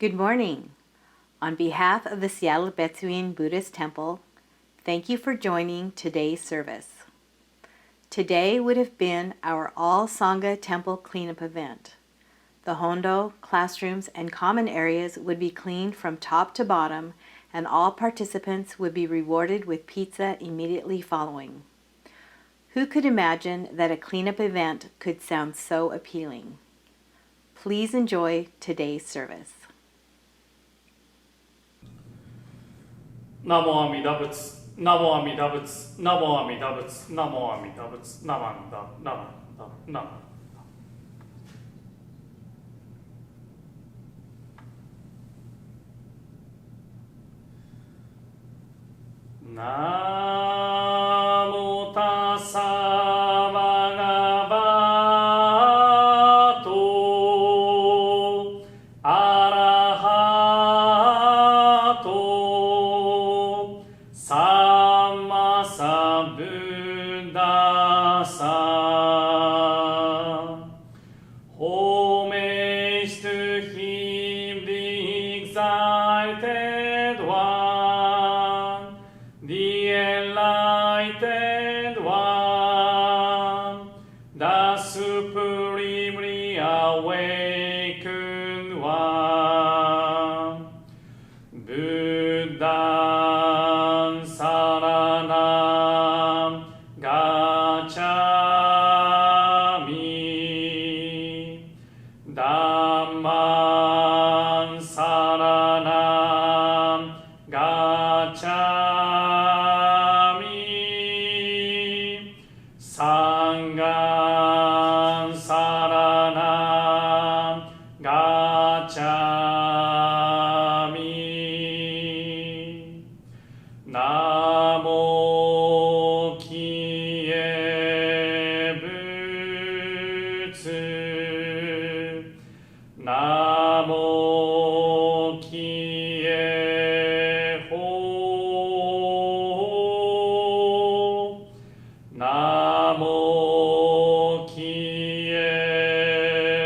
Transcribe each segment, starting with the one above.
Good morning. On behalf of the Seattle Betsuin Buddhist Temple, thank you for joining today's service. Today would have been our All Sangha Temple cleanup event. The Hondo, classrooms, and common areas would be cleaned from top to bottom, and all participants would be rewarded with pizza immediately following. Who could imagine that a cleanup event could sound so appealing? Please enjoy today's service. ナモアミダ仏、ナモアミダ仏、ナモアミダ仏、ナモアミダ仏、ナマンダ、ナマンダ、ナマンダ。ナモタッサバガバトアラハトサンマサブッダサ Homage to him, the exalted one, the enlightened one, the supremely awakened one. Buddhaṃ saranam gacchami, Dhammaṃ saranam gacchami, Sanghaṃ saranam gacchami. Namo Kiye Butsu, Namo Kiye Ho, Namo Kiye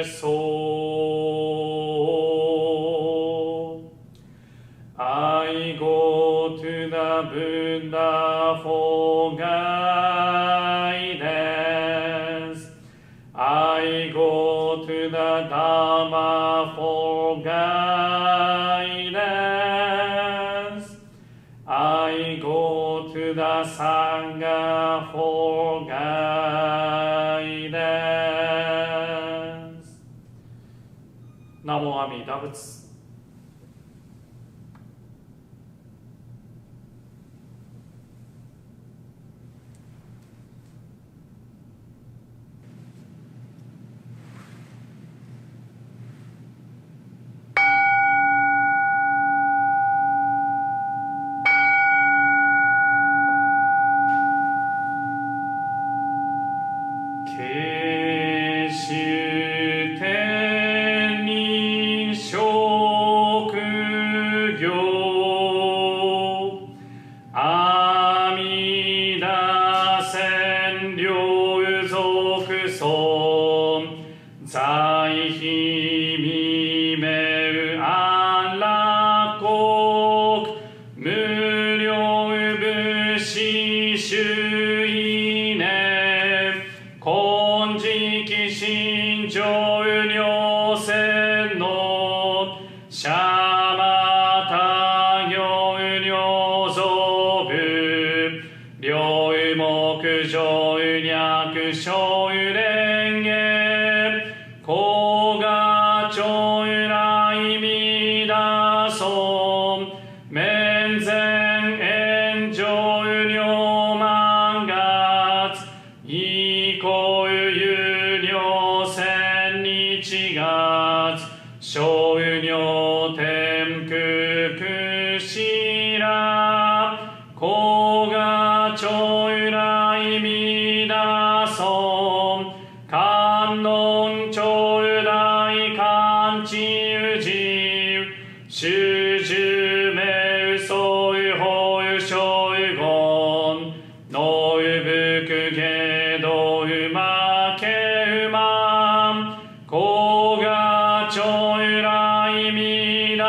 So. I go to the Buddha for guidance. I go to the Dhamma for guidance. I go to the Sangha for guidance. ナモアミダ仏。慶州天人職業阿弥陀千両族尊在非未明安楽国無量武士周囲年金色心情両線のシャマタ行両造部両目上略小蓮華高雅長来弥陀尊面前炎上両万月以降有料千日月小尿天空くしら高雅長来弥陀尊観音長来観地宇治修十名相法小言能武芸道馬け馬高雅長来弥陀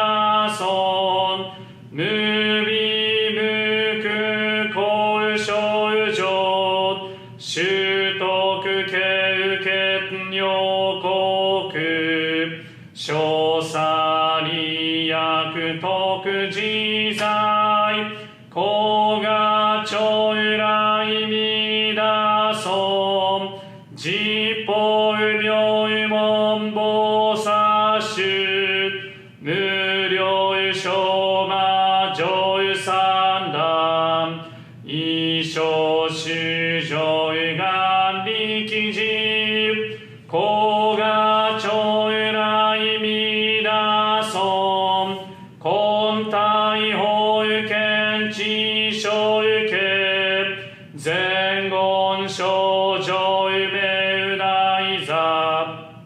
こがちょうらいみだそんじぽうびょうもんぼさしゅ無料しょうまじょうさんだんいしょしゅじょうがんりきじこがちょうらいみだそんこんたいほうけんちしょうけ前言少女めうだいざ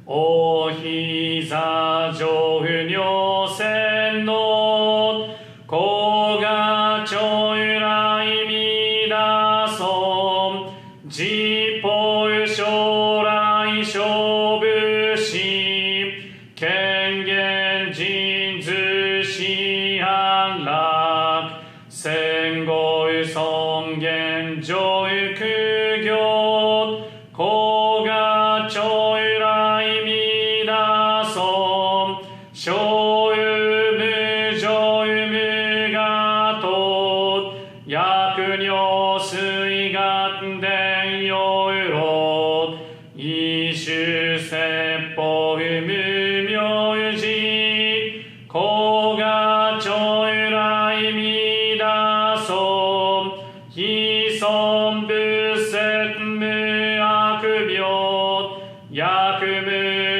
おひざ上不尿線のこがちょうらいみだそんじぽう将来勝負し権限人図し安楽戦後尊厳上苦行こがちょうらいみだそん小無上無がと薬尿水眼伝よろ異種説法無名字こがちょうらいみだそん非尊仏説無悪病薬無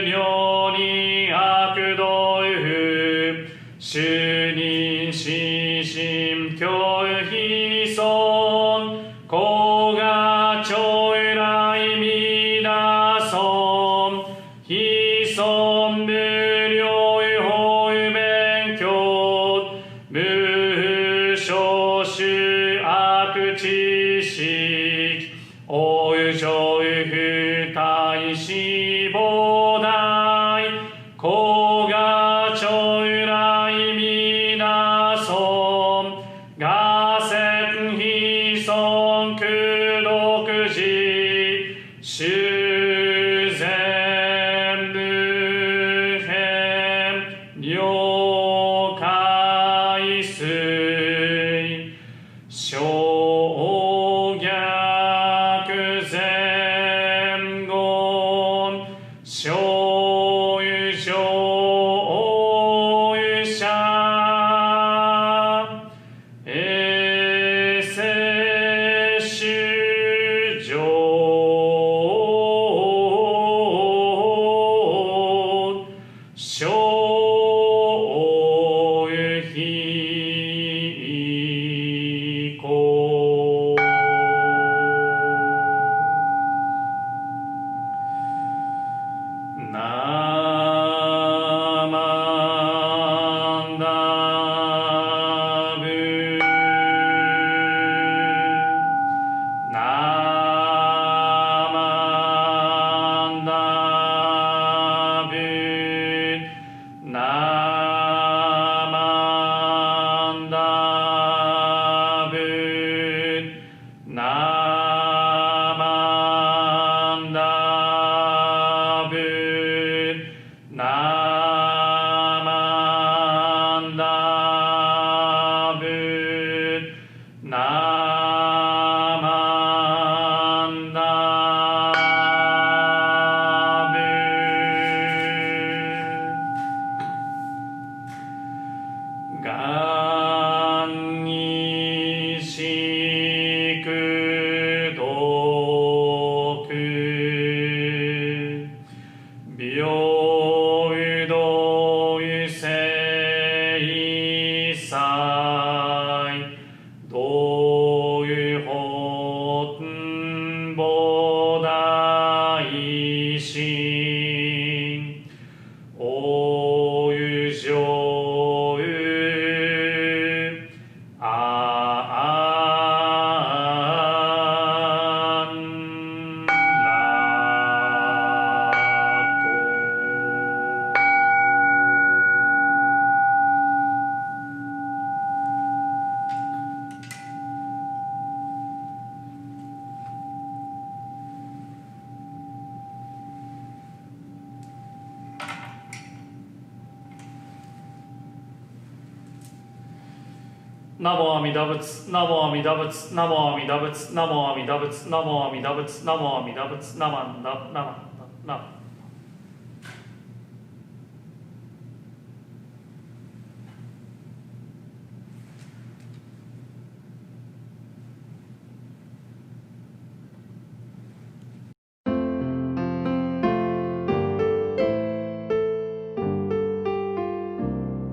尿に悪道不主任死心教非尊こがちょうらいみだそん非尊無料法勉強無少種悪知識おうじょう不体死亡大こがちょうらいみだそんがせん非尊苦毒寺修善無変了解水小逆前言小有上者衛生主上小非公。 Show 非公ナモアミダ仏ナモアミダ仏ナモアミダ仏ナモアミダ仏ナモアミダ仏ナモアミダ仏ナマンダナマンダナマン。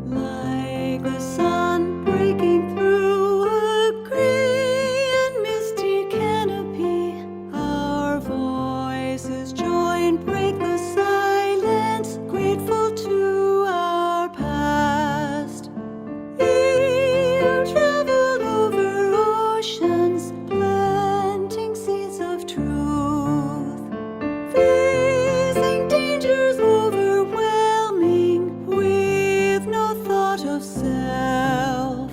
Like the sun breaking through a gray and misty canopy, our voices join, break the silence, grateful to our past. We've traveled over oceans, planting seeds of truth. Facing dangers overwhelming with no thought of self.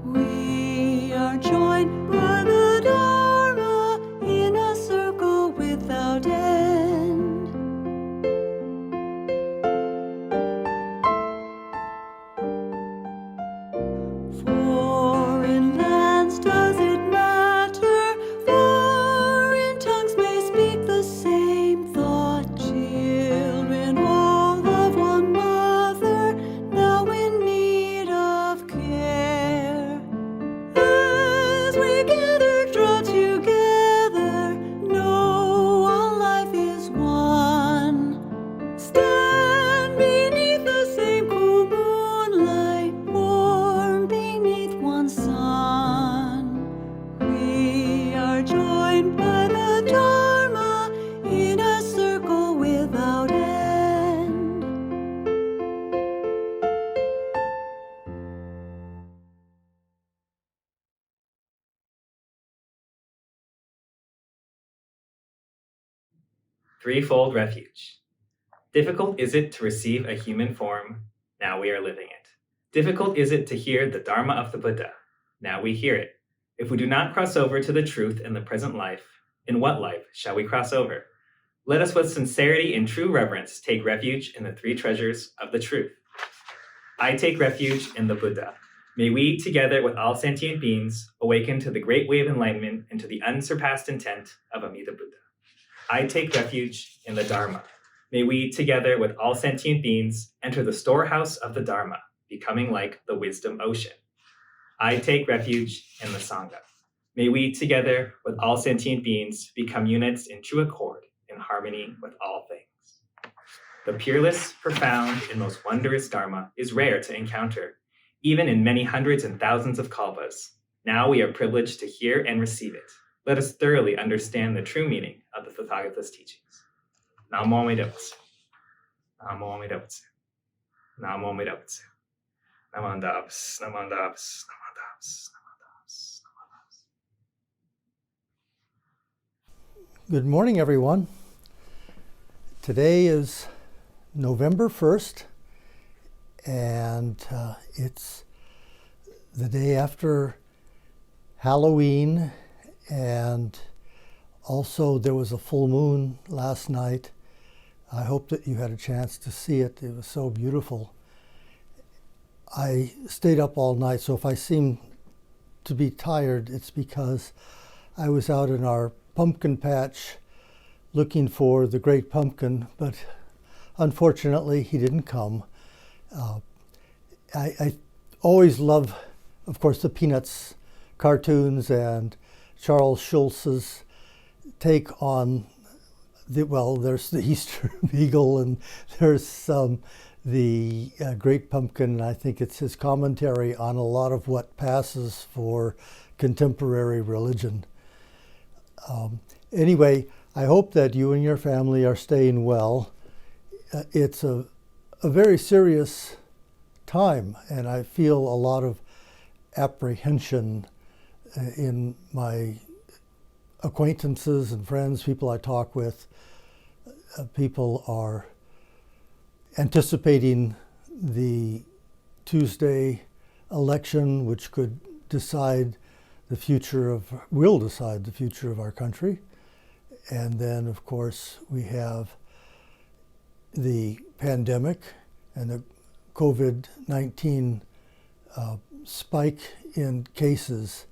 We are joined by the Dharma in a circle without end. Foreign lands, does it matter? Foreign tongues may speak the same thought. Children all of one mother, now in need of care. As we gather, draw together, know all life is one. Stand beneath the same cool moonlight, warm beneath one sun. We are joined by the Dharma in a circle without end. Threefold Refuge. Difficult is it to receive a human form, now we are living it. Difficult is it to hear the Dharma of the Buddha, now we hear it. If we do not cross over to the truth in the present life, in what life shall we cross over? Let us with sincerity and true reverence take refuge in the three treasures of the truth. I take refuge in the Buddha. May we, together with all sentient beings, awaken to the great way of enlightenment and to the unsurpassed intent of Amida Buddha. I take refuge in the Dharma. May we, together with all sentient beings, enter the storehouse of the Dharma, becoming like the wisdom ocean. I take refuge in the Sangha. May we, together with all sentient beings, become units in true accord, in harmony with all things. The peerless, profound, and most wondrous Dharma is rare to encounter, even in many hundreds and thousands of kalpas. Now we are privileged to hear and receive it. Let us thoroughly understand the true meaning of the Tathagata's teachings. Namo Amida Butsu. Namo Amida Butsu. Namo Amida Butsu. Namanda Butsu. Namanda Butsu. Namanda Butsu. Namanda Butsu. Namanda Butsu. Good morning, everyone. Today is November 1st, and it's the day after Halloween, and also there was a full moon last night. I hope that you had a chance to see it. It was so beautiful. I stayed up all night, so if I seem to be tired, it's because I was out in our pumpkin patch looking for the great pumpkin, but unfortunately he didn't come. I always love, of course, the Peanuts cartoons and Charles Schulz's take on there's the Easter Beagle, and there's the Great Pumpkin. I think it's his commentary on a lot of what passes for contemporary religion. Anyway, I hope that you and your family are staying well. It's a very serious time, and I feel a lot of apprehension in my acquaintances and friends, people I talk with. People are anticipating the Tuesday election, which will decide the future of our country. And then, of course, we have the pandemic and the COVID-19 spike in cases.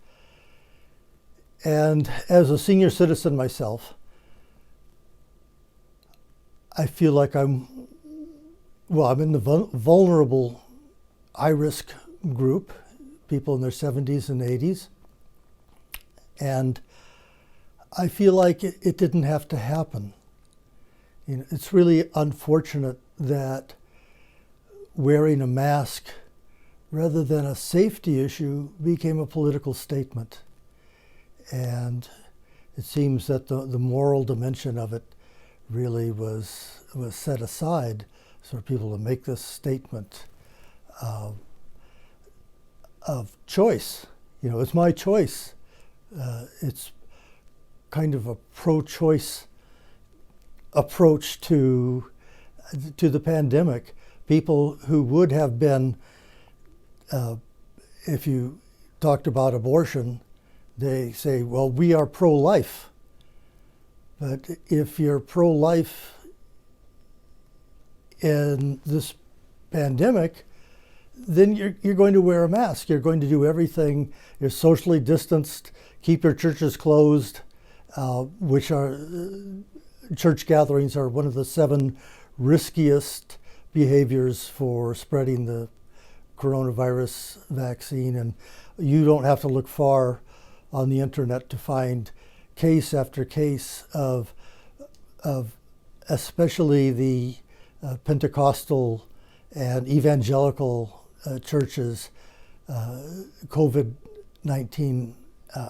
And as a senior citizen myself, I feel like I'm in the vulnerable high-risk group, people in their 70s and 80s. And I feel like it didn't have to happen. You know, it's really unfortunate that wearing a mask, rather than a safety issue, became a political statement. And it seems that the moral dimension of it really was set aside for people to make this statement of choice. You know, it's my choice. It's kind of a pro-choice approach to the pandemic. People who would have been, if you talked about abortion, they say, well, we are pro-life. But if you're pro-life in this pandemic, then you're going to wear a mask. You're going to do everything. You're socially distanced, keep your churches closed, which are, church gatherings are one of the 7 riskiest behaviors for spreading the coronavirus vaccine. And you don't have to look far on the internet to find case after case of especially the Pentecostal and evangelical churches, COVID-19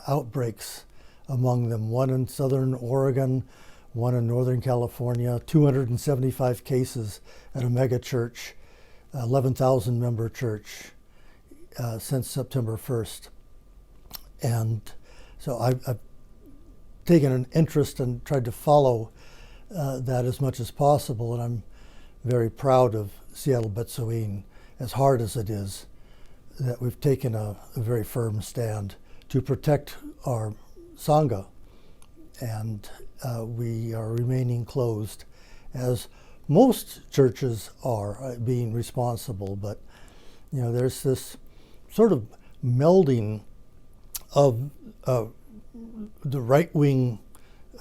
outbreaks among them. One in Southern Oregon, one in Northern California, 275 cases at a mega church, 11,000 member church since September 1st. And so I've taken an interest and tried to follow that as much as possible, and I'm very proud of Seattle Betsuin, as hard as it is, that we've taken a very firm stand to protect our Sangha, and we are remaining closed, as most churches are, being responsible. But you know, there's this sort of melding of the right-wing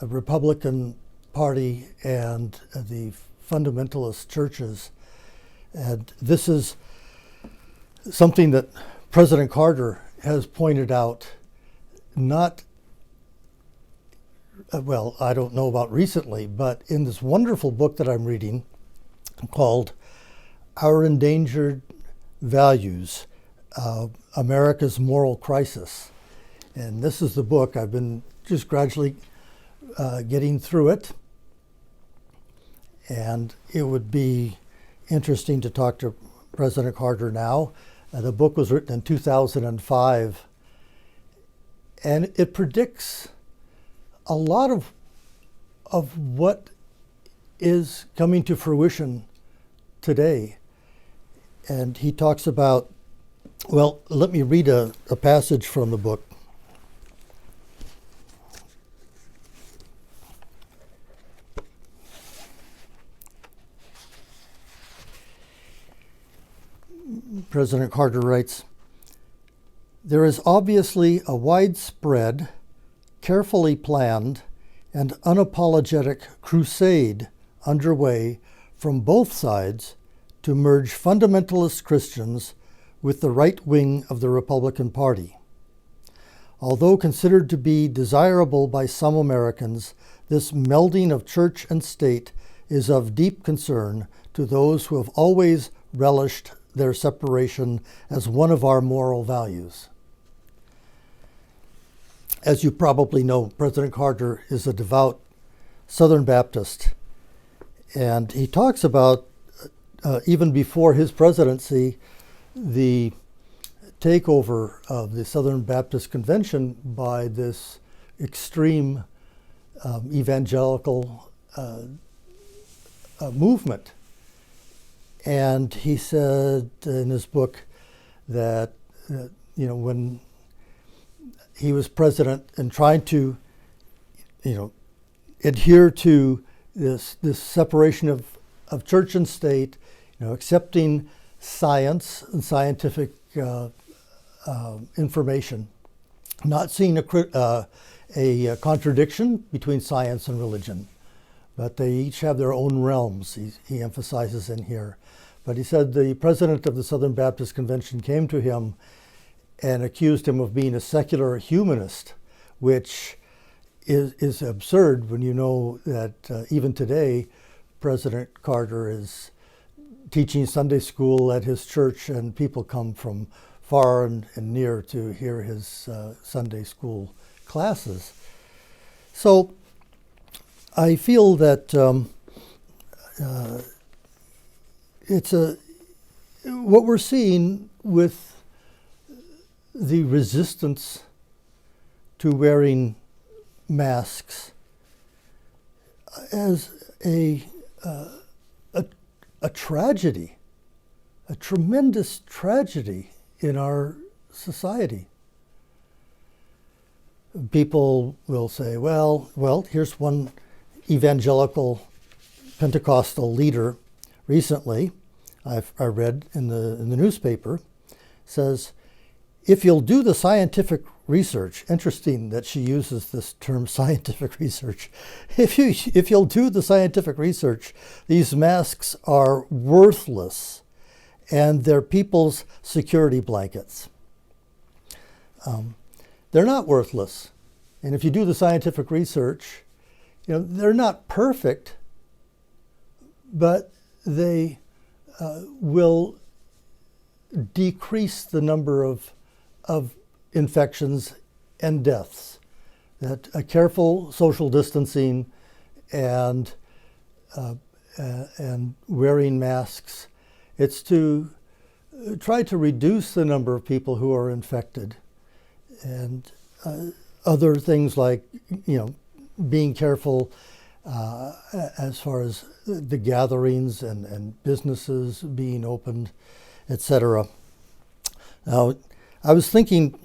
Republican Party and the fundamentalist churches. And this is something that President Carter has pointed out, not, well, I don't know about recently, but in this wonderful book that I'm reading called Our Endangered Values, America's Moral Crisis. And this is the book. I've been just gradually getting through it. And it would be interesting to talk to President Carter now. The book was written in 2005. And it predicts a lot of what is coming to fruition today. And he talks about, well, let me read a passage from the book. President Carter writes, "There is obviously a widespread, carefully planned, and unapologetic crusade underway from both sides to merge fundamentalist Christians with the right wing of the Republican Party. Although considered to be desirable by some Americans, this melding of church and state is of deep concern to those who have always relished their separation as one of our moral values." As you probably know, President Carter is a devout Southern Baptist, and he talks about, even before his presidency, the takeover of the Southern Baptist Convention by this extreme evangelical movement. And he said in his book that, when he was president and trying to, adhere to this separation of church and state, accepting science and scientific information, not seeing a contradiction between science and religion, but they each have their own realms, he emphasizes in here. But he said the president of the Southern Baptist Convention came to him and accused him of being a secular humanist, which is absurd when you know that even today, President Carter is teaching Sunday school at his church, and people come from far and near to hear his Sunday school classes. So I feel that what we're seeing with the resistance to wearing masks as a tragedy, a tremendous tragedy in our society. People will say, well, here's one evangelical Pentecostal leader recently, I read in the newspaper, says, if you'll do the scientific research, interesting that she uses this term scientific research, if you'll do the scientific research, these masks are worthless and they're people's security blankets. They're not worthless. And if you do the scientific research, they're not perfect, but they will decrease the number of infections and deaths. That a careful social distancing and wearing masks, it's to try to reduce the number of people who are infected, and other things like being careful as far as the gatherings and businesses being opened, etc. Now, I was thinking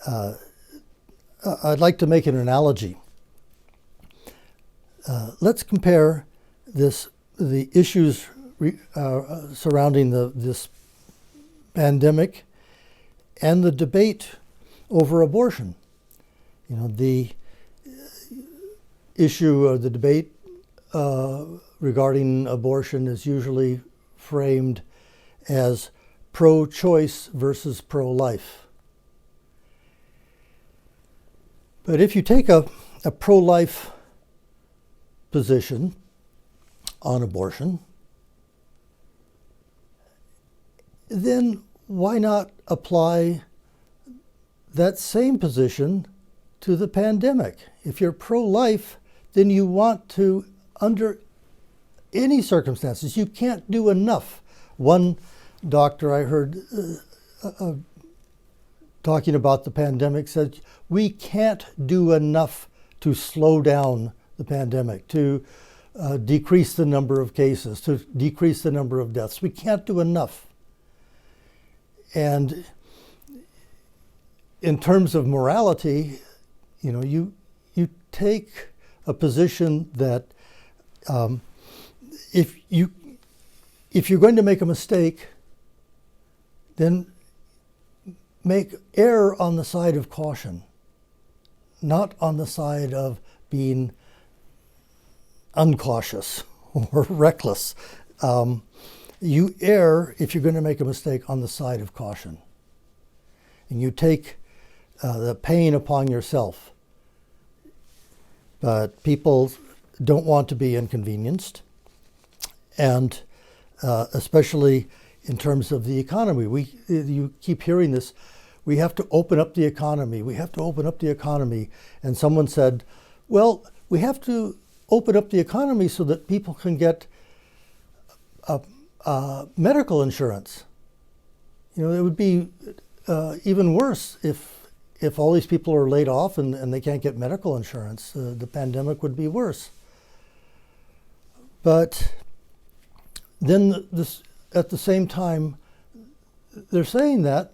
I'd like to make an analogy. Let's compare the issues surrounding this pandemic and the debate over abortion. The issue of the debate regarding abortion is usually framed as pro-choice versus pro-life. But if you take a pro-life position on abortion, then why not apply that same position to the pandemic? If you're pro-life, then you want to, under any circumstances, you can't do enough. One doctor I heard talking about the pandemic said, we can't do enough to slow down the pandemic, to decrease the number of cases, to decrease the number of deaths. We can't do enough. And in terms of morality, you take a position that if you're going to make a mistake, then err on the side of caution, not on the side of being uncautious or reckless. You err, if you're going to make a mistake, on the side of caution. And you take the pain upon yourself. But people don't want to be inconvenienced. And especially in terms of the economy. You keep hearing this, we have to open up the economy, we have to open up the economy. And someone said, well, we have to open up the economy so that people can get medical insurance. It would be even worse if all these people are laid off and they can't get medical insurance. The pandemic would be worse. But then at the same time, they're saying that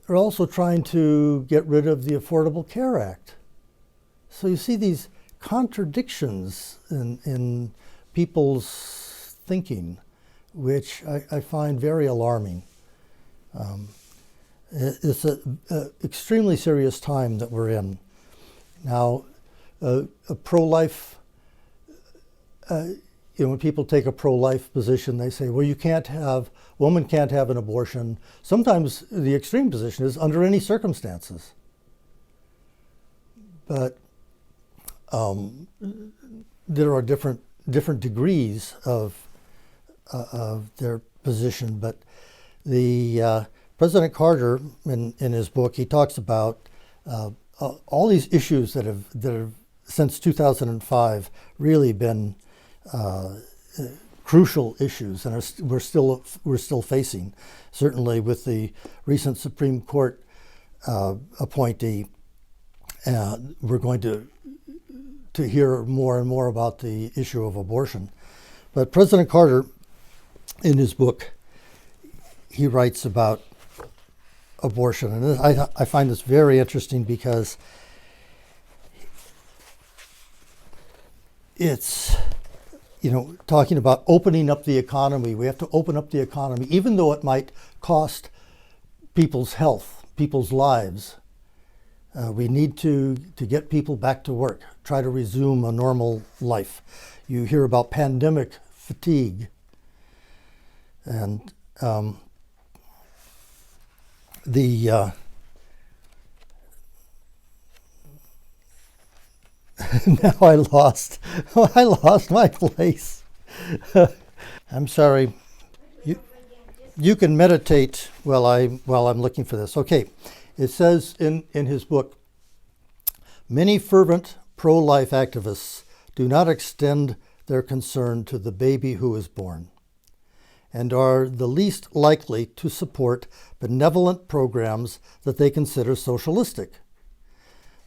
they're also trying to get rid of the Affordable Care Act. So you see these contradictions in people's thinking, which I find very alarming. It's an extremely serious time that we're in. Now, a pro-life, when people take a pro-life position, they say, well, woman can't have an abortion. Sometimes the extreme position is under any circumstances. But there are different degrees of their position. But the President Carter, in his book, he talks about all these issues that have since 2005 really been crucial issues, and we're still facing. Certainly, with the recent Supreme Court appointee, we're going to hear more and more about the issue of abortion. But President Carter, in his book, he writes about abortion, and I find this very interesting because it's, talking about opening up the economy. We have to open up the economy, even though it might cost people's health, people's lives. We need to get people back to work, try to resume a normal life. You hear about pandemic fatigue, and now I lost my place. I'm sorry. You can meditate while I'm looking for this. Okay, it says in his book, many fervent pro-life activists do not extend their concern to the baby who is born, and are the least likely to support benevolent programs that they consider socialistic.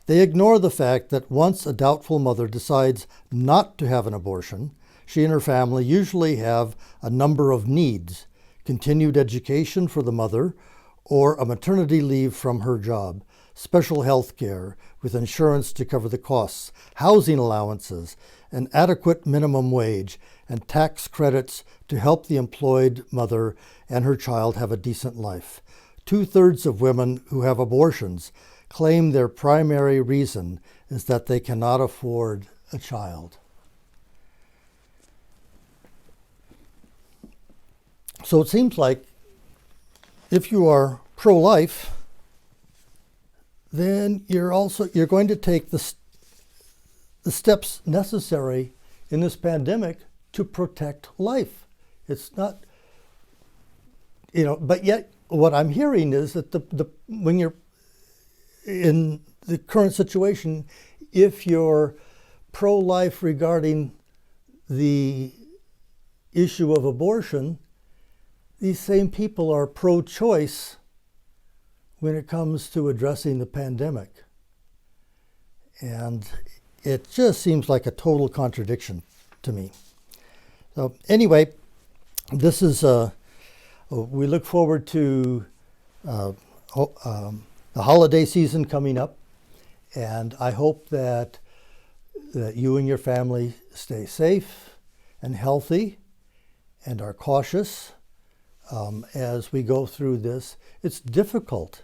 They ignore the fact that once a doubtful mother decides not to have an abortion, she and her family usually have a number of needs: continued education for the mother, or a maternity leave from her job, special health care with insurance to cover the costs, housing allowances, an adequate minimum wage, and tax credits to help the employed mother and her child have a decent life. 2/3 of women who have abortions claim their primary reason is that they cannot afford a child. So it seems like if you are pro-life, then you're going to take the steps necessary in this pandemic to protect life. It's not, but yet what I'm hearing is that when you're in the current situation, if you're pro-life regarding the issue of abortion, these same people are pro-choice when it comes to addressing the pandemic. And it just seems like a total contradiction to me. So anyway, this is, we look forward to the holiday season coming up, and I hope that you and your family stay safe and healthy and are cautious as we go through this. It's difficult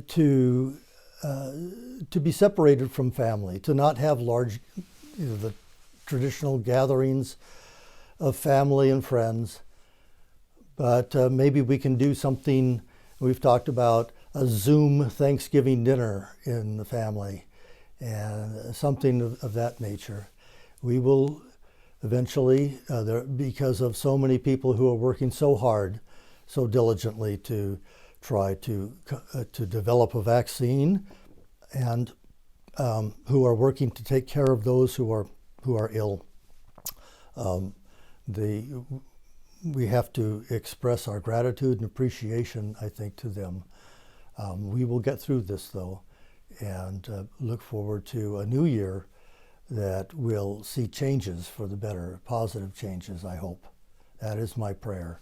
to be separated from family, to not have large, the traditional gatherings of family and friends. But maybe we can do something. We've talked about a Zoom Thanksgiving dinner in the family and something of that nature. We will eventually, because of so many people who are working so hard, so diligently to try to develop a vaccine, and who are working to take care of those who are ill. We have to express our gratitude and appreciation, I think, to them. We will get through this, though, and look forward to a new year that will see changes for the better, positive changes, I hope. That is my prayer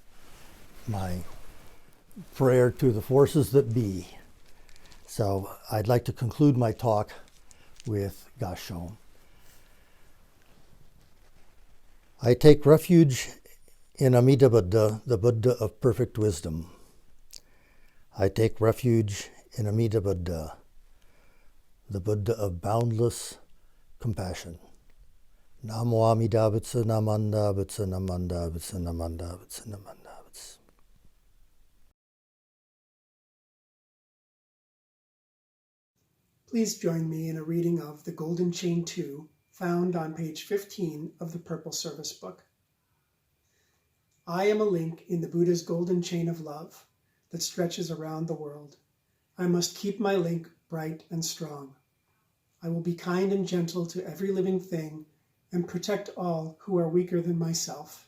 to the forces that be. So I'd like to conclude my talk with Gassho. I take refuge in Amida Buddha, the Buddha of perfect wisdom. I take refuge in Amida Buddha, the Buddha of boundless compassion. Namo Amida Butsu Namanda Butsu Namanda Butsu Namanda Butsu Namanda Butsu. Please join me in a reading of The Golden Chain 2, found on page 15 of the Purple Service Book. I am a link in the Buddha's golden chain of love that stretches around the world. I must keep my link bright and strong. I will be kind and gentle to every living thing and protect all who are weaker than myself.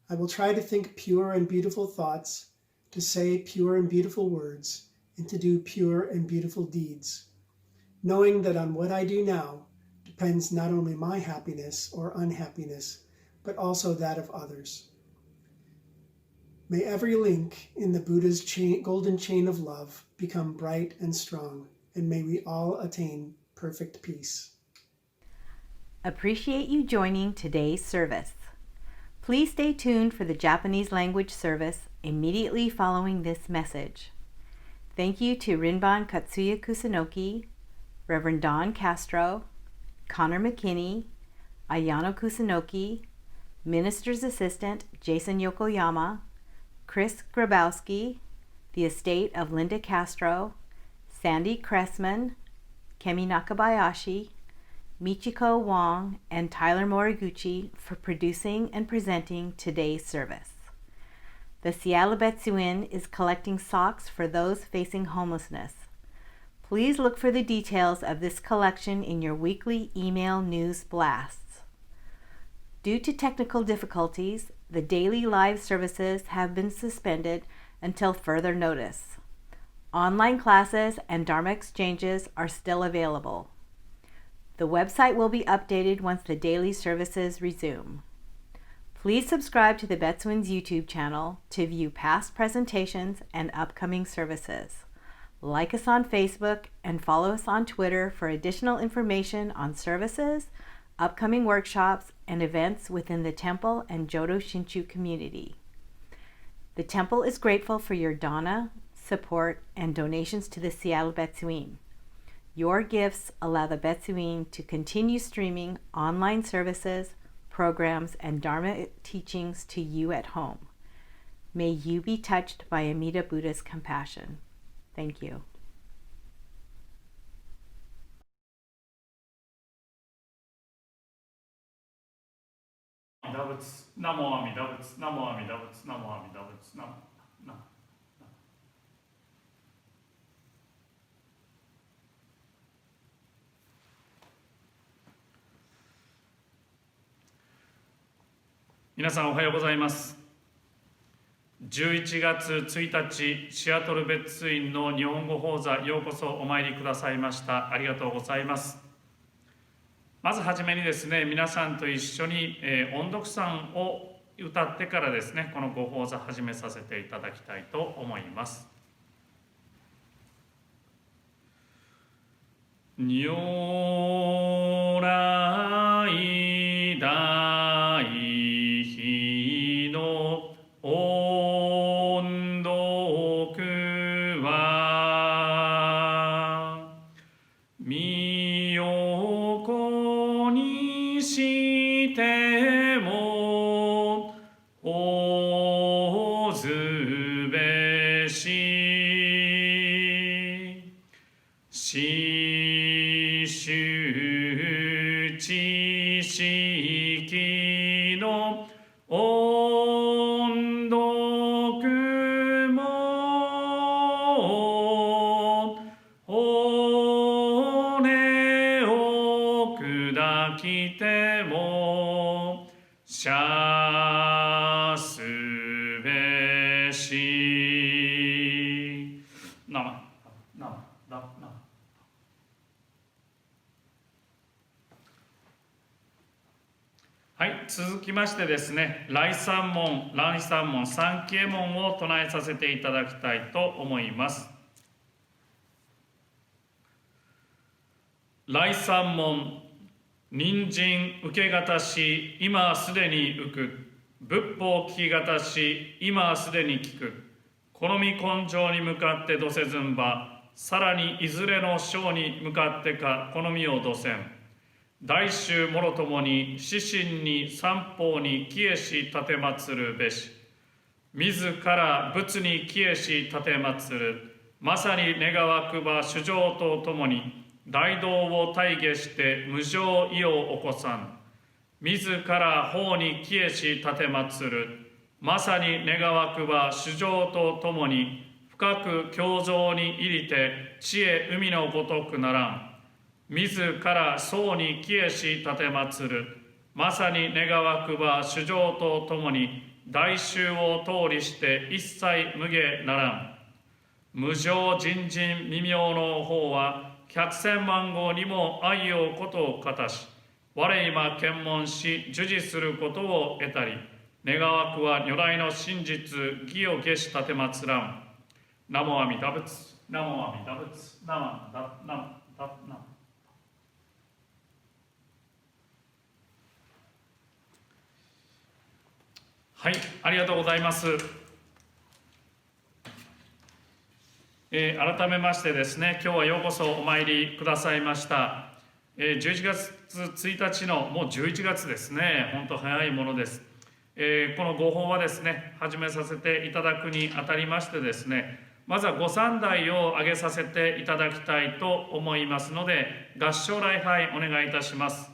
I will try to think pure and beautiful thoughts, to say pure and beautiful words, and to do pure and beautiful deeds, knowing that on what I do now depends not only my happiness or unhappiness, but also that of others. May every link in the Buddha's golden chain of love become bright and strong, and may we all attain perfect peace. Appreciate you joining today's service. Please stay tuned for the Japanese language service immediately following this message. Thank you to Rinban Katsuya Kusunoki, Reverend Don Castro, Connor McKinney, Ayano Kusunoki, Minister's Assistant Jason Yokoyama, Chris Grabowski, the estate of Linda Castro, Sandy Cressman, Kemi Nakabayashi, Michiko Wong, and Tyler Moriguchi for producing and presenting today's service. The Seattle Betsuin is collecting socks for those facing homelessness. Please look for the details of this collection in your weekly email news blasts. Due to technical difficulties, the daily live services have been suspended until further notice. Online classes and Dharma exchanges are still available. The website will be updated once the daily services resume. Please subscribe to the Betsuin's YouTube channel to view past presentations and upcoming services. Like us on Facebook and follow us on Twitter for additional information on services, upcoming workshops, and events within the Temple and Jodo Shinshu community. The Temple is grateful for your dana, support, and donations to the Seattle Betsuin. Your gifts allow the Betsuin to continue streaming online services, programs, and Dharma teachings to you at home. May you be touched by Amida Buddha's compassion. Thank you. Namo Amida Butsu, Namo Amida Butsu, Namo Amida Butsu, Namo. 皆さんおはようございます。11月1日、シアトル別ツインの日本語講座、ようこそお参りくださいました。ありがとうございます。まずはじめにですね、皆さんと一緒に、音読山を歌ってからですね、このご講座始めさせていただきたいと思います。如来大悲の音読は身を粉にしてもおずべし知識知識の音読も骨を砕きてもしゃすべしはい、続きましてですね、来三門、三景門を唱えさせていただきたいと思います。来三門、人参受けがたし、今すでに受く。仏法聞きがたし、今すでに聞く。この身根性に向かってどせずんば、さらにいずれの章に向かってかこの身をどせん。大衆もろともに死神に三方に帰し立てまつるべし。自ら仏に帰し立てまつる。まさに願わくば主情とともに大道を大下して無常意を起こさん。自ら法に帰し立てまつる。まさに願わくば主情とともに深く教場に入りて知恵海のごとくならん。自ら僧に帰し立てまつる。まさに願わくば主情とともに大衆を通りして一切無下ならん。無常人人未明の方は百千万号にも愛をことをかたし、我今検問し授事することを得たり、願わくは如来の真実義を下し立てまつらん。ナモ阿弥陀仏、ナモ阿弥陀仏、ナモ阿弥陀仏、ナモ阿弥陀仏。はい、ありがとうございます。改めましてですね、今日はようこそお参りくださいました。11月1日のもう11月ですね、本当早いものです。この御法はですね、始めさせていただくにあたりましてですね、まずは御三代を挙げさせていただきたいと思いますので、合唱礼拝お願いいたします。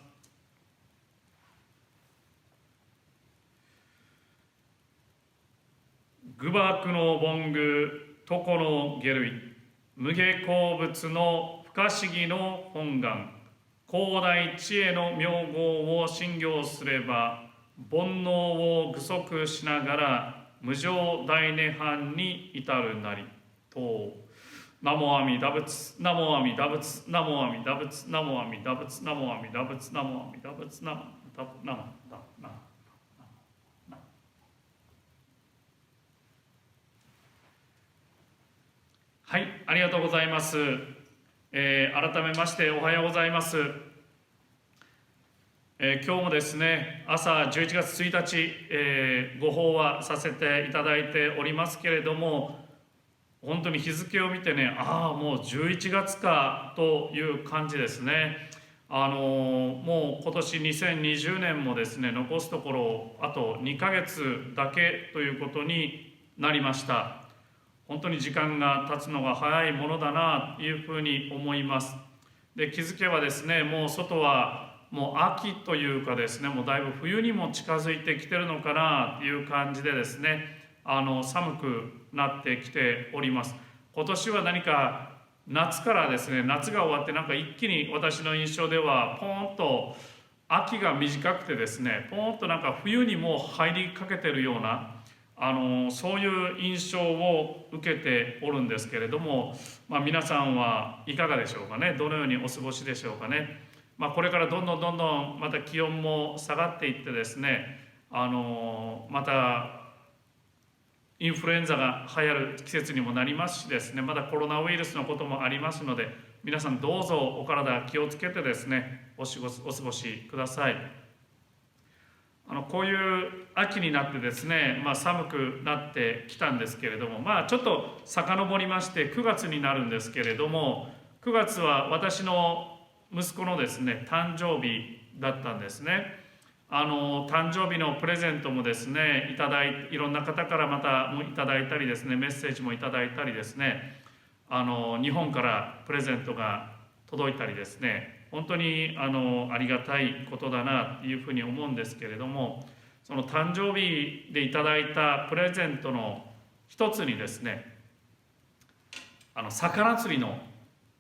愚縛の梵具、常の下類、無下好物の不可思議の本願、広大知恵の妙号を信行すれば、煩悩を具足しながら無常大涅槃に至るなりと。ナモ阿弥陀仏、ナモ阿弥陀仏、ナモ阿弥陀仏、ナモ阿弥陀仏、ナモ阿弥陀仏、ナモ阿弥陀仏、ナモ阿弥陀仏、ナモはい、ありがとうございます。改めましておはようございます。今日もですね、朝11月1日、ご法話させていただいておりますけれども、本当に日付を見てね、もう11月かという感じですね。もう今年2020年もですね、残すところあと2ヶ月だけということになりました。本当に時間が経つのが早いものだなというふうに思います。で、気づけばですね、もう外はもう秋というかですね、もうだいぶ冬にも近づいてきてるのかなという感じでですね、寒くなってきております。今年は何か夏からですね、夏が終わってなんか一気に私の印象ではポーンと秋が短くてですね、ポーンとなんか冬にも入りかけてるようなそういう印象を受けておるんですけれども、皆さんはいかがでしょうかね。どのようにお過ごしでしょうかね。これからどんどんまた気温も下がっていってですね、またインフルエンザが流行る季節にもなりますしですね、まだコロナウイルスのこともありますので、皆さんどうぞお体気をつけてですね、お過ごしください。こういう秋になってですね、寒くなってきたんですけれども、ちょっと遡りまして9月になるんですけれども、9月は私の息子のですね、誕生日だったんですね。誕生日のプレゼントもですね、いろんな方からまたいただいたりですね、メッセージもいただいたりですね、日本からプレゼントが届いたりですね、本当にありがたいことだなというふうに思うんですけれども、その誕生日でいただいたプレゼントの一つにですね、魚釣りの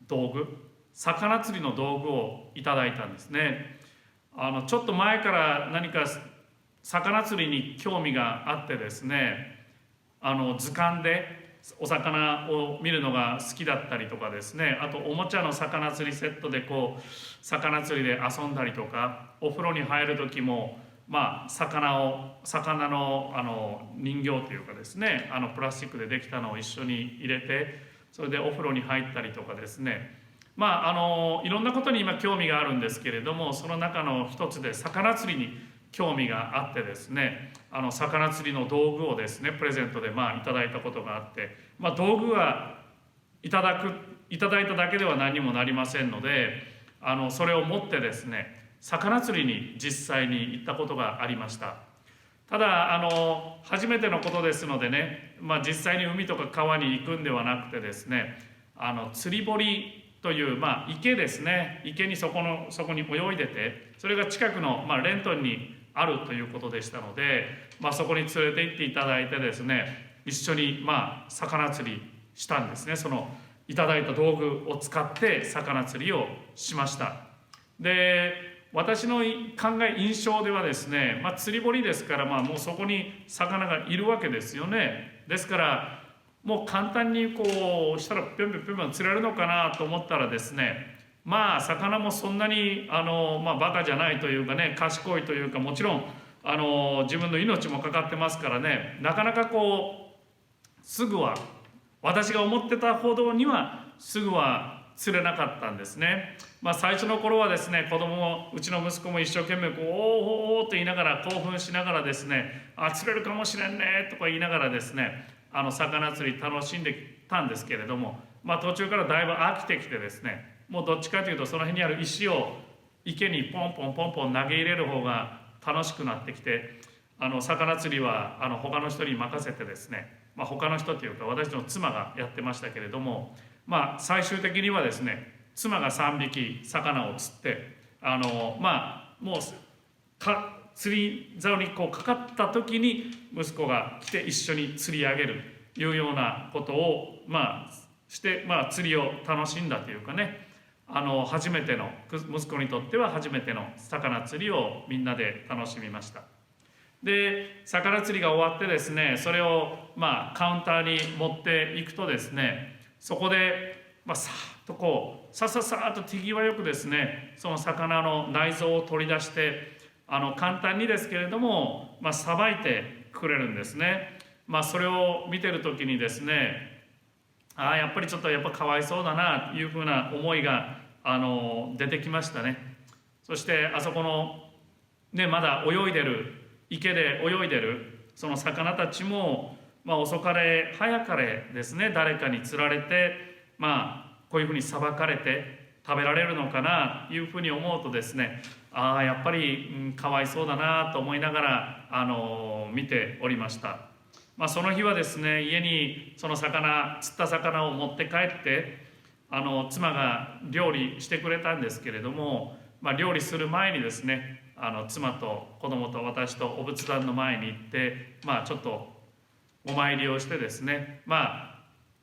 道具をいただいたんですね。ちょっと前から何か魚釣りに興味があってですね、図鑑でお魚を見るのが好きだったりとかですね、あとおもちゃの魚釣りセットで魚釣りで遊んだりとか、お風呂に入る時も魚の人形というかですね、プラスチックでできたのを一緒に入れて、それでお風呂に入ったりとかですね、いろんなことに今興味があるんですけれども、その中の一つで魚釣りに興味があってですね、魚釣りの道具をですねプレゼントでいただいたことがあって、道具はいただいただけでは何にもなりませんので、それを持ってですね魚釣りに実際に行ったことがありました。ただ初めてのことですのでね、実際に海とか川に行くんではなくてですね、釣り堀という、池ですね、池にそこに泳いでて、それが近くの、レントンにあるということでしたので、そこに連れて行っていただいてですね、一緒に魚釣りしたんですね。そのいただいた道具を使って魚釣りをしました。で、私の印象ではですね、釣り堀ですから、もうそこに魚がいるわけですよね。ですからもう簡単にこうしたらぴょんぴょんぴょんぴょん釣れるのかなと思ったらですね、魚もそんなにバカじゃないというかね、賢いというか、もちろん自分の命もかかってますからね、なかなかすぐは、私が思ってたほどにはすぐは釣れなかったんですね。最初の頃はですね、うちの息子も一生懸命おーおーと言いながら、興奮しながらですね、釣れるかもしれんねとか言いながらですね、魚釣り楽しんでたんですけれども、途中からだいぶ飽きてきてですね、もうどっちかというとその辺にある石を池にポンポンポンポン投げ入れる方が楽しくなってきて、魚釣りは他の人に任せてですね、他の人というか私の妻がやってましたけれども、最終的にはですね、妻が3匹魚を釣って、もう釣り竿にかかった時に息子が来て一緒に釣り上げるというようなことをして、釣りを楽しんだというかね、初めての、息子にとっては初めての魚釣りをみんなで楽しみました。で、魚釣りが終わってですね、それをカウンターに持っていくとですね、そこでさーっとさーっと手際よくですね、その魚の内臓を取り出して簡単にですけれどもさばいてくれるんですね。それを見てる時にですね、やっぱりちょっとかわいそうだなというふうな思いが出てきましたね。そしてあそこのね、まだ泳いでる、池で泳いでるその魚たちも、遅かれ早かれですね、誰かに釣られてこういうふうにさばかれて食べられるのかなというふうに思うとですね、やっぱり、かわいそうだなと思いながら見ておりました。その日はですね、家にその釣った魚を持って帰って妻が料理してくれたんですけれども、料理する前にですね、妻と子供と私とお仏壇の前に行って、ちょっとお参りをしてですね、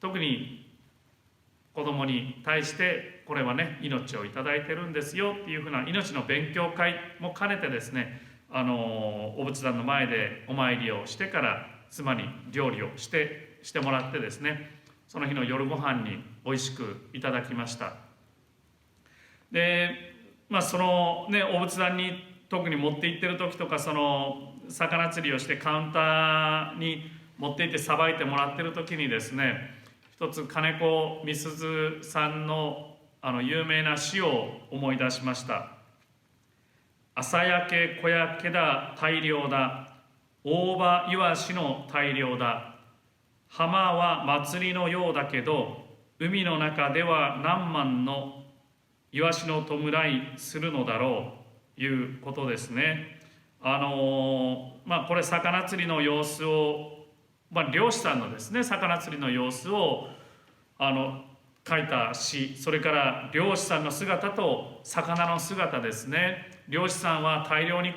特に子供に対してこれはね、命をいただいてるんですよっていうふうな命の勉強会も兼ねてですね、お仏壇の前でお参りをしてから妻に料理をしてもらってですね、その日の夜ご飯においしくいただきました。で、そのね、お仏壇に特に持って行ってる時とか、その魚釣りをしてカウンターに持って行ってさばいてもらってる時にですね、一つ金子みすずさんの有名な詩を思い出しました。朝焼け小焼けだ大漁だ、大葉イワシの大漁だ、浜は祭りのようだけど海の中では何万のイワシの弔いするのだろうということですね。これ魚釣りの様子を、漁師さんのですね、魚釣りの様子を書いた詩、それから漁師さんの姿と魚の姿ですね。漁師さんは大量に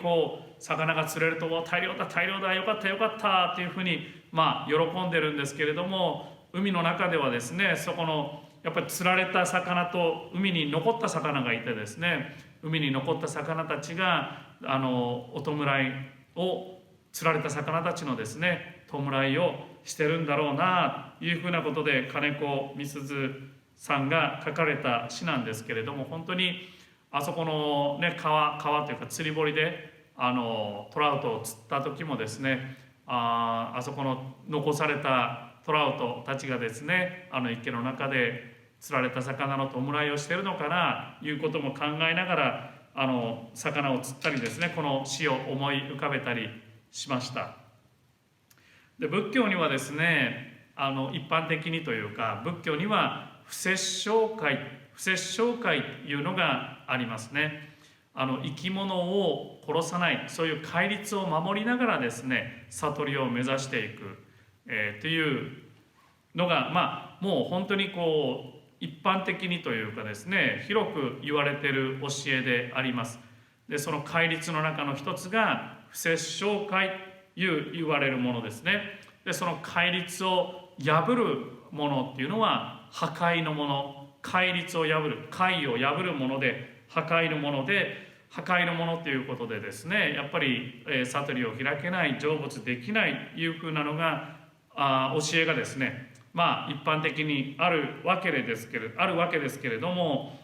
魚が釣れると大量だ大量だ、よかったよかったっていうふうに喜んでるんですけれども、海の中ではですね、そこのやっぱり釣られた魚と海に残った魚がいてですね、海に残った魚たちがお弔いを、釣られた魚たちのですね弔いをしてるんだろうなというふうなことで、金子みすずさんが書かれた詩なんですけれども、本当にあそこのね、川というか釣り堀でトラウトを釣った時もですね、あそこの残されたトラウトたちがですね、池の中で釣られた魚の弔いをしているのかなということも考えながら魚を釣ったりですね、この死を思い浮かべたりしました。で仏教にはですね、一般的にというか、仏教には不殺生戒というのがありますね。生き物を殺さない、そういう戒律を守りながらですね、悟りを目指していく、というのが、もう本当に一般的にというかですね、広く言われている教えであります。でその戒律の中の一つが不殺生戒と言われるものですね。でその戒律を破るものっていうのは破壊のもの、戒律を破る、戒を破るもので破壊のもので、破壊のものということでですね、やっぱり悟りを開けない、成仏できないというふうなのが教えがですね、一般的にあるわけですけれども、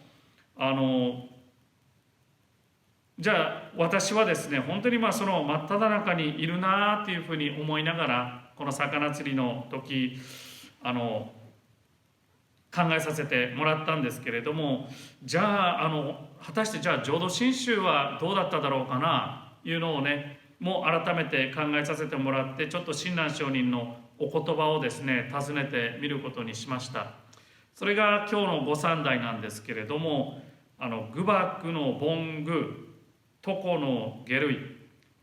じゃあ私はですね、本当にその真っ只中にいるなというふうに思いながら、この魚釣りの時考えさせてもらったんですけれども、じゃあ果たしてじゃあ浄土真宗はどうだっただろうかなというのをね、もう改めて考えさせてもらって、ちょっと親鸞上人のお言葉をですね尋ねてみることにしました。それが今日の御三代なんですけれども、愚縛の凡愚、常の下類、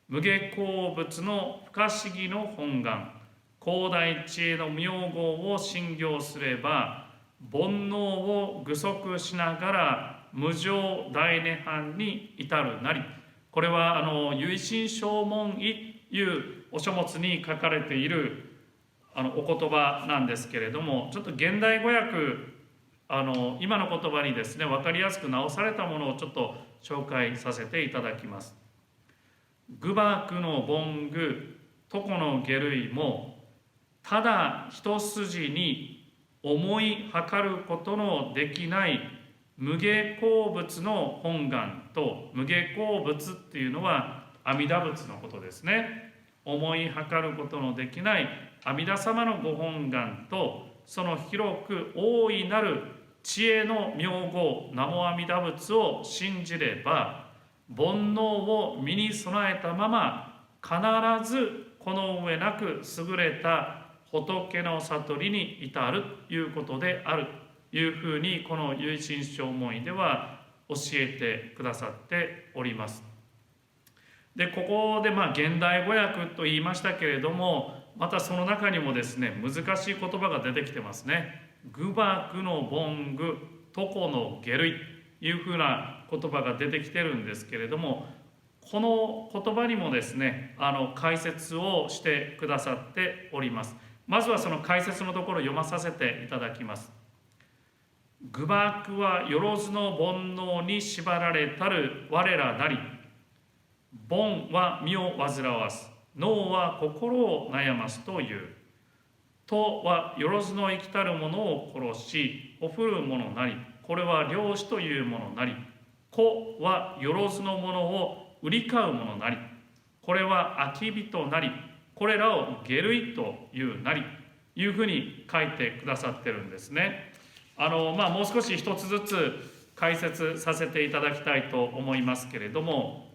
無下好物の不可思議の本願、広大知恵の妙号を信行すれば、煩悩を具足しながら無常大涅槃に至るなり。これは唯心正門意というお書物に書かれているお言葉なんですけれども、ちょっと現代語訳今の言葉にですね分かりやすく直されたものをちょっと紹介させていただきます。愚縛の凡愚、常の下類も、ただ一筋に思い量ることのできない無下好物の本願と、無下好物っていうのは阿弥陀仏のことですね。思い量ることのできない阿弥陀様のご本願と、その広く大いなる知恵の妙号南無阿弥陀仏を信じれば、煩悩を身に備えたまま必ずこの上なく優れた仏の悟りに至るということであるというふうに、この唯心正門意では教えてくださっております。でここで現代語訳と言いましたけれども、またその中にもですね難しい言葉が出てきてますね。愚縛の凡愚、常の下類というふうな言葉が出てきてるんですけれども、この言葉にもですね解説をしてくださっております。まずはその解説のところを読まさせていただきます。愚縛はよろずの煩悩に縛られたる我らなり。煩は身を煩わす。脳は心を悩ますという。とはよろずの生きたるものを殺し、おふるものなり。これは漁師というものなり。子はよろずのものを売り買うものなり。これは空き人なり。これらを下類というなり。いうふうに書いてくださってるんですね。もう少し一つずつ解説させていただきたいと思いますけれども、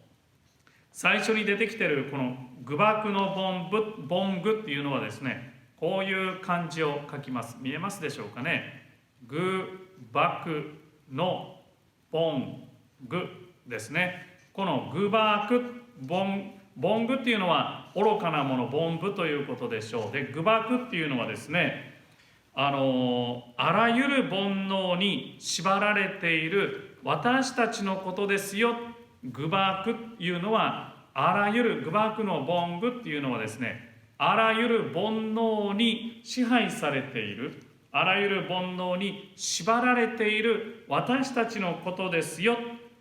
最初に出てきているこの愚縛の凡愚っていうのはですね、こういう漢字を書きます。見えますでしょうかね。愚縛の凡愚ですね。この愚縛凡愚っていうのは愚かなもの、凡愚ということでしょう。で愚縛っていうのはですね、あらゆる煩悩に縛られている私たちのことですよ。愚縛というのはあらゆる、愚縛の凡愚っていうのはですね、あらゆる煩悩に支配されている、あらゆる煩悩に縛られている私たちのことですよ。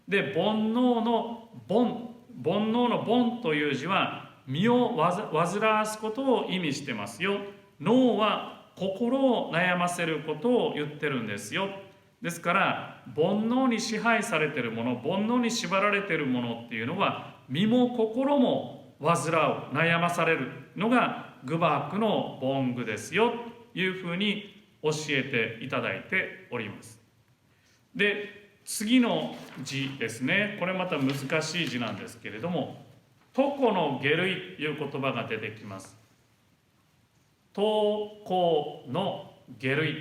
で煩悩の煩という字は身を煩わすことを意味してますよ。脳は心を悩ませることを言ってるんですよ。ですから煩悩に支配されているもの、煩悩に縛られているものっていうのは身も心も煩う、悩まされるのが愚縛の凡愚ですよというふうに教えていただいております。で次の字ですね、これまた難しい字なんですけれども、とこの下類という言葉が出てきます。とこの下類、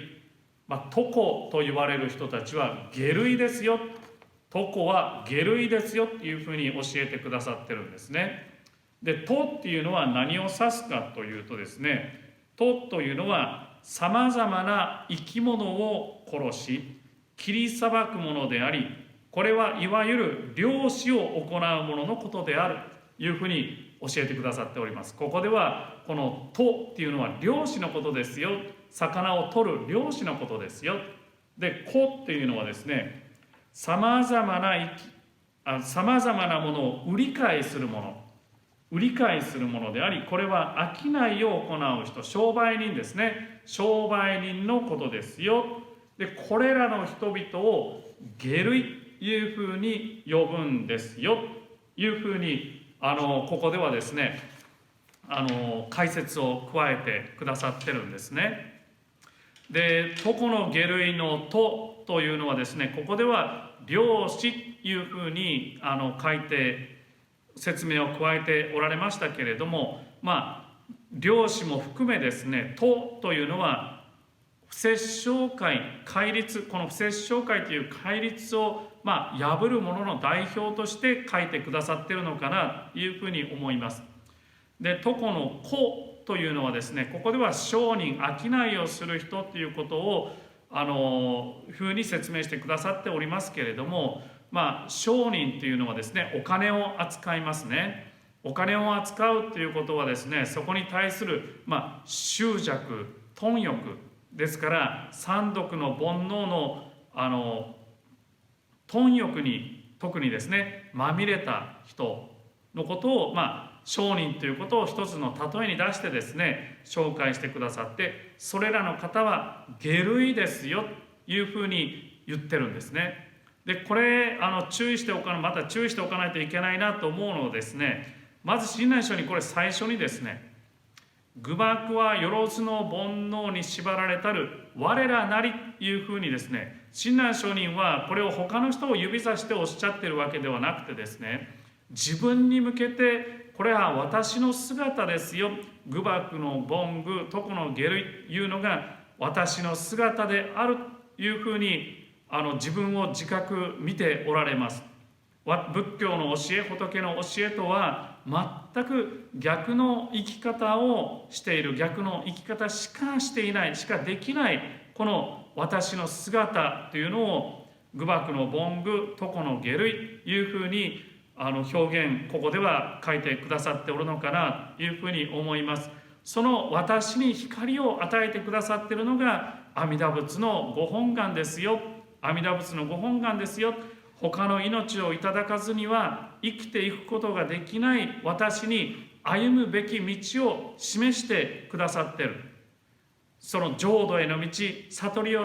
とこと言われる人たちは下類ですよ、とこは下類ですよっていうふうに教えてくださってるんですね。で、とっていうのは何を指すかというとですね、とというのはさまざまな生き物を殺し切り裁くものであり、これはいわゆる漁師を行うもののことであるというふうに教えてくださっております。ここではこのとっていうのは漁師のことですよ、魚を取る漁師のことですよ。で、こっていうのはですね、さまざまなものを売り買いするものであり、これは商いを行う人、商売人ですね、商売人のことですよ。で、これらの人々を下類というふうに呼ぶんですよというふうにここではですね解説を加えてくださってるんですね。で、とこの下類のとというのはですね、ここでは漁師というふうに書いて説明を加えておられましたけれども、漁師も含めですね、というのは不殺生会、戒律、この不殺生会という戒律を破る者の代表として書いてくださっているのかなというふうに思います。で、とこの子というのはですね、ここでは商人、商いをする人ということをふうに説明してくださっておりますけれども、商人というのはですね、お金を扱いますね。お金を扱うということはですね、そこに対する執着、貪欲ですから、三毒の煩悩の貪欲に特にですねまみれた人のことを商人ということを一つの例えに出してですね紹介してくださって、それらの方は下類ですよというふうに言ってるんですね。で、これまた注意しておかないといけないなと思うのはですね、まず親鸞書にこれ最初にですね、愚縛はよろずの煩悩に縛られたる我らなりというふうにですね、親鸞上人はこれを他の人を指さしておっしゃってるわけではなくてですね、自分に向けてこれは私の姿ですよ、愚縛の凡愚、とこの下類というのが私の姿であるというふうに自分を自覚見ておられます。仏教の教え、仏の教えとは全く逆の生き方をしている、逆の生き方しかしていない、しかできないこの私の姿というのを愚縛の凡愚、とこの下類というふうに表現、ここでは書いてくださっておるのかなというふうに思います。その私に光を与えてくださっているのが阿弥陀仏のご本願ですよ、阿弥陀仏のご本願ですよ。他の命をいただかずには生きていくことができない私に歩むべき道を示してくださっている。その浄土への道、悟りへ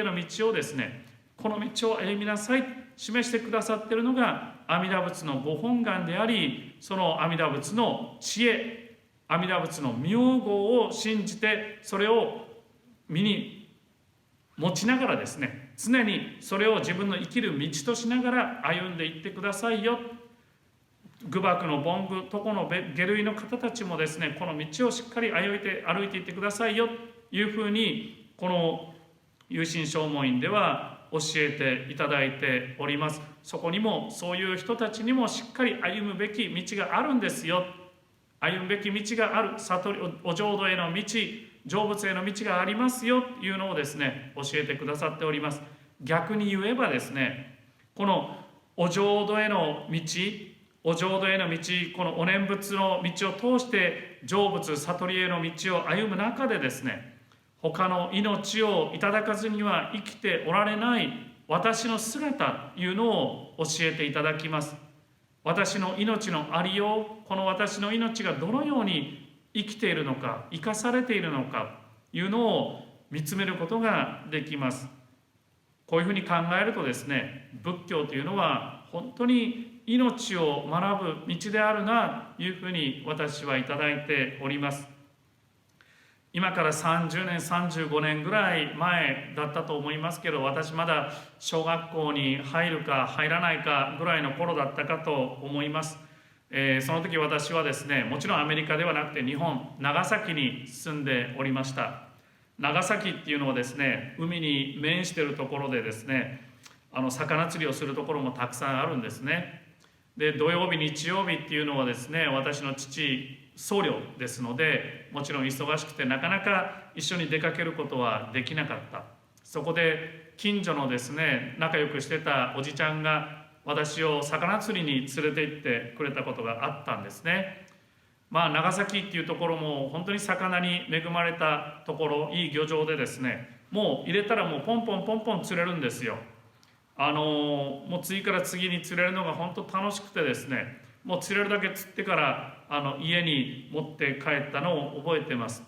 の道をですね、この道を歩みなさい、示してくださっているのが阿弥陀仏のご本願であり、その阿弥陀仏の知恵、阿弥陀仏の名号を信じて、それを身に持ちながらですね、常にそれを自分の生きる道としながら歩んでいってくださいよ。愚縛の凡愚、とこの下類の方たちもですね、この道をしっかり歩いていってくださいよというふうに、この有心正門院では教えていただいております。そこにもそういう人たちにもしっかり歩むべき道があるんですよ。歩むべき道がある、悟り、お浄土への道、成仏への道がありますよというのをですね教えてくださっております。逆に言えばですね、このお浄土への道、このお念仏の道を通して成仏悟りへの道を歩む中でですね、他の命をいただかずには生きておられない私の姿というのを教えていただきます。私の命のありよう、この私の命がどのように生きているのか、生かされているのかというのを見つめることができます。こういうふうに考えるとですね、仏教というのは本当に命を学ぶ道であるなというふうに私はいただいております。今から30年35年ぐらい前だったと思いますけど、私まだ小学校に入るか入らないかぐらいの頃だったかと思います。その時私はですね、もちろんアメリカではなくて日本長崎に住んでおりました。長崎っていうのはですね、海に面しているところでですね、魚釣りをするところもたくさんあるんですね。で、土曜日日曜日っていうのはですね、私の父僧侶ですので、もちろん忙しくてなかなか一緒に出かけることはできなかった。そこで近所のですね、仲良くしてたおじちゃんが私を魚釣りに連れて行ってくれたことがあったんですね。長崎っていうところも本当に魚に恵まれたところ、いい漁場でですね、もう入れたらもうポンポンポンポン釣れるんですよ。もう次から次に釣れるのが本当楽しくてですね、もう釣れるだけ釣ってから家に持って帰ったのを覚えています。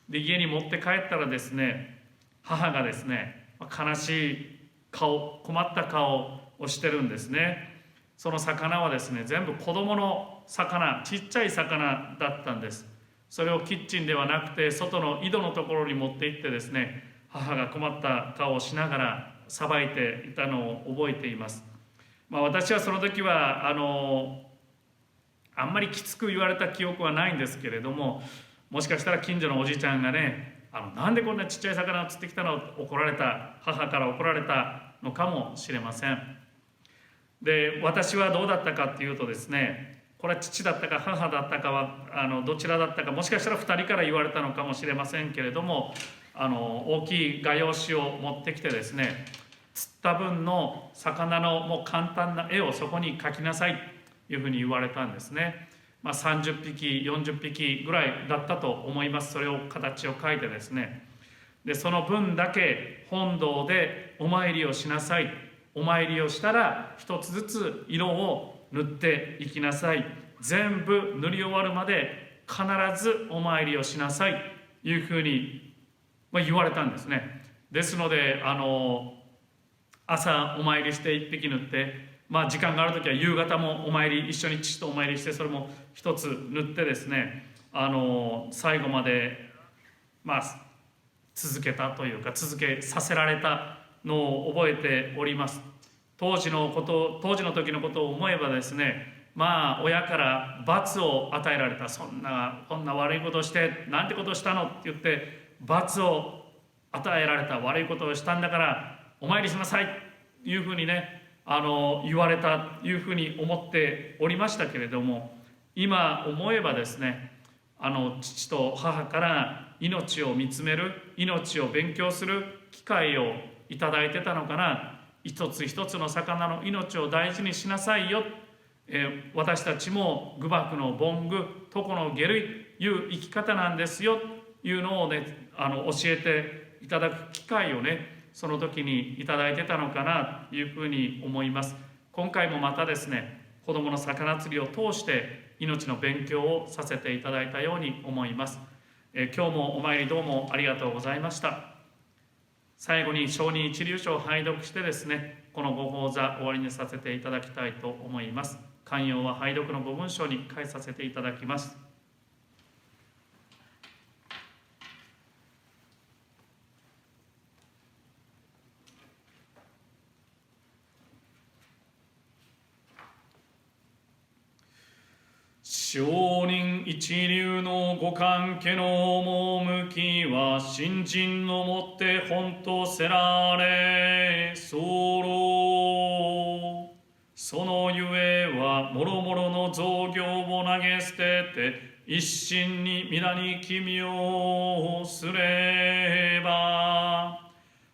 で、家に持って帰ったらですね、母がですね、悲しい顔、困った顔をしてるんですね。その魚はですね、全部子供の魚、ちっちゃい魚だったんです。それをキッチンではなくて外の井戸のところに持って行ってですね、母が困った顔をしながらさばいていたのを覚えています。私はその時はあんまりきつく言われた記憶はないんですけれども、もしかしたら近所のおじちゃんがね、なんでこんなちっちゃい魚を釣ってきたの、怒られた、母から怒られたのかもしれません。で、私はどうだったかっていうとですね、これは父だったか母だったかはどちらだったか、もしかしたら2人から言われたのかもしれませんけれども、大きい画用紙を持ってきてですね、釣った分の魚のもう簡単な絵をそこに描きなさいというふうに言われたんですね。30匹40匹ぐらいだったと思います。それを形を描いてですね、でその分だけ本堂でお参りをしなさい。お参りをしたら一つずつ色を塗っていきなさい。全部塗り終わるまで必ずお参りをしなさいというふうに言われたんですね。ですので朝お参りして一匹塗って、時間がある時は夕方もお参り、一緒に父とお参りして、それも一つ塗ってですね、最後まで続けたというか、続けさせられたのを覚えております。当時の時のことを思えばですね、親から罰を与えられた。こんな悪いことをしてなんてことをしたのって言って罰を与えられた。悪いことをしたんだからお参りしなさいというふうにね、言われたというふうに思っておりましたけれども、今思えばですね、父と母から命を見つめる、命を勉強する機会をいただいてたのかな。一つ一つの魚の命を大事にしなさいよ、私たちも愚縛の凡愚、常の下類いう生き方なんですよというのをね、教えていただく機会をね、その時にいただいてたのかなというふうに思います。今回もまたですね、子どもの魚釣りを通して命の勉強をさせていただいたように思います。今日もお参りどうもありがとうございました。最後に承認一流書を拝読してですね、このご講座終わりにさせていただきたいと思います。寛容は拝読のご文章に書いさせていただきます。上人一流のご関係の趣は信心のもって本とせられ候。そのゆえはもろもろの造業を投げ捨てて一心に皆に奇妙をすれば、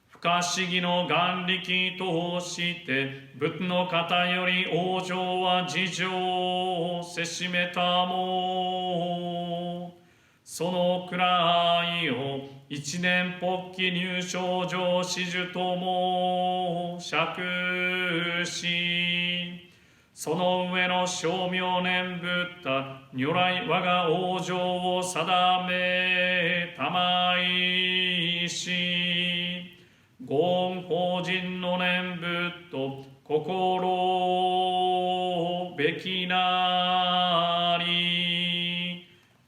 不可思議の眼力として仏の方より往生は事情をせしめたも、そのくらいを一年発起入賞上始終とも釈し、その上の称名念ブッダ如来我が往生を定めたまいし、ご恩法人の念仏と心べきなり、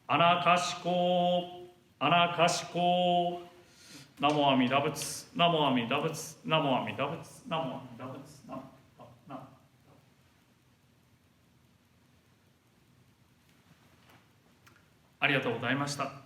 あなかしこ花かしこナモ阿弥陀仏ナモ阿弥陀仏ナモ阿弥陀仏ナモ阿弥陀仏ナモナモありがとうございました。